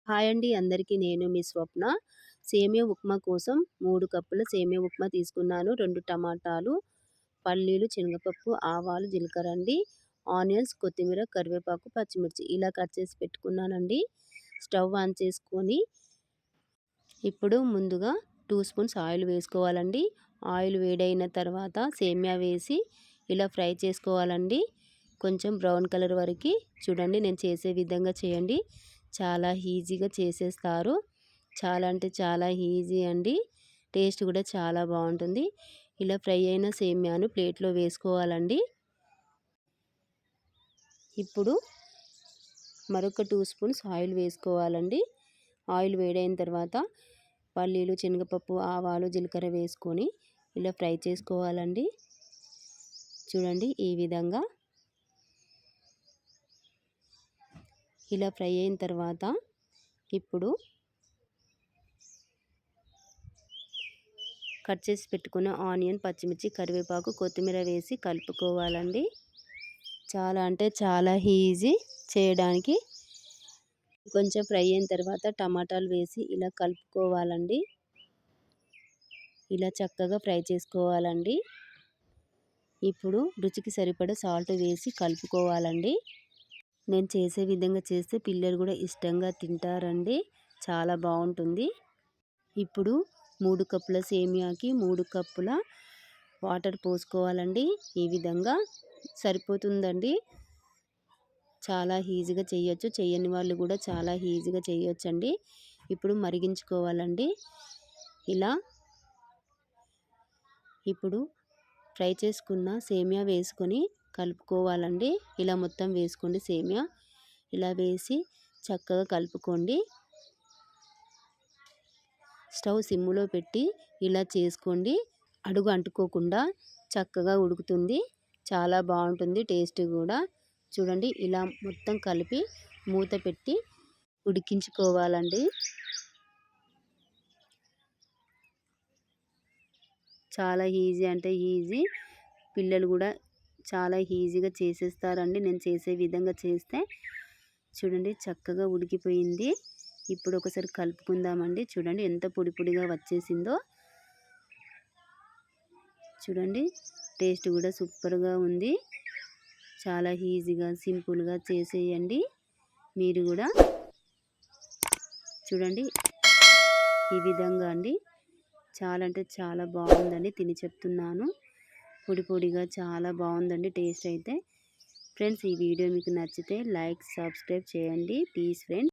Hi అండి అందరికీ. నేను మీ స్వప్న. సేమియా ఉప్మా కోసం 3 కప్పుల సేమియా ఉప్మా తీసుకున్నాను. 2 టమాటాలు, పల్లీలు, శనగపప్పు, ఆవాలు, జీలకర్ర అండి, ఆనియన్స్, కొత్తిమీర, కరివేపాకు, పచ్చిమిర్చి ఇలా కట్ చేసి పెట్టుకున్నానండి. స్టవ్ ఆన్ చేసుకొని ఇప్పుడు ముందుగా 2 స్పూన్స్ ఆయిల్ వేసుకోవాలండి. ఆయిల్ వేడైన తర్వాత సేమియా వేసి ఇలా ఫ్రై చేసుకోవాలండి. కొంచెం బ్రౌన్ కలర్ వరకు చూడండి. నేను చేసే విధంగా చేయండి. చాలా ఈజీగా చేసేస్తారు. చాలా అంటే చాలా ఈజీ అండి. టేస్ట్ కూడా చాలా బాగుంటుంది. ఇలా ఫ్రై అయిన సేమ్యాను ప్లేట్లో వేసుకోవాలండి. ఇప్పుడు మరొక 2 స్పూన్స్ ఆయిల్ వేసుకోవాలండి. ఆయిల్ వేడైన తర్వాత పల్లీలు, శనగపప్పు, ఆవాలు, జీలకర్ర వేసుకొని ఇలా ఫ్రై చేసుకోవాలండి. చూడండి ఈ విధంగా. ఇలా ఫ్రై అయిన తర్వాత ఇప్పుడు కట్ చేసి పెట్టుకున్న ఆనియన్, పచ్చిమిర్చి, కరివేపాకు, కొత్తిమీర వేసి కలుపుకోవాలండి. చాలా అంటే చాలా ఈజీ చేయడానికి. కొంచెం ఫ్రై అయిన తర్వాత టమాటాలు వేసి ఇలా కలుపుకోవాలండి. ఇలా చక్కగా ఫ్రై చేసుకోవాలండి. ఇప్పుడు రుచికి సరిపడా సాల్ట్ వేసి కలుపుకోవాలండి. నేను చేసే విధంగా చేస్తే పిల్లలు కూడా ఇష్టంగా తింటారండి. చాలా బాగుంటుంది. ఇప్పుడు 3 కప్పుల సేమియాకి 3 కప్పుల వాటర్ పోసుకోవాలండి. ఈ విధంగా సరిపోతుందండి. చాలా ఈజీగా చేయొచ్చు. చేయని వాళ్ళు కూడా చాలా ఈజీగా చేయొచ్చండి. ఇప్పుడు మరిగించుకోవాలండి. ఇలా ఇప్పుడు ఫ్రై చేసుకున్న సేమియా వేసుకొని కలుపుకోవాలండి. ఇలా మొత్తం వేసుకోండి. సేమియా ఇలా వేసి చక్కగా కలుపుకోండి. స్టవ్ సిమ్ములో పెట్టి ఇలా చేసుకోండి. అడుగు అంటుకోకుండా చక్కగా ఉడుకుతుంది. చాలా బాగుంటుంది టేస్ట్ కూడా. చూడండి ఇలా మొత్తం కలిపి మూత పెట్టి ఉడికించుకోవాలండి. చాలా ఈజీ అంటే ఈజీ. పిల్లలు కూడా చాలా ఈజీగా చేసేస్తారండి. నేను చేసే విధంగా చేస్తే చూడండి చక్కగా ఉడికిపోయింది. ఇప్పుడు ఒకసారి కలుపుకుందామండి. చూడండి ఎంత పొడి పొడిగా వచ్చేసిందో. చూడండి టేస్ట్ కూడా సూపర్గా ఉంది. చాలా ఈజీగా సింపుల్గా చేసేయండి మీరు కూడా. చూడండి ఈ విధంగా అండి. చాలా అంటే చాలా బాగుందండి. తిని చెప్తున్నాను. పొడి పొడిగా చాలా బాగుందండి టేస్ట్ అయితే. ఫ్రెండ్స్ ఈ వీడియో మీకు నచ్చితే లైక్, సబ్స్క్రైబ్ చేయండి ప్లీజ్ ఫ్రెండ్స్.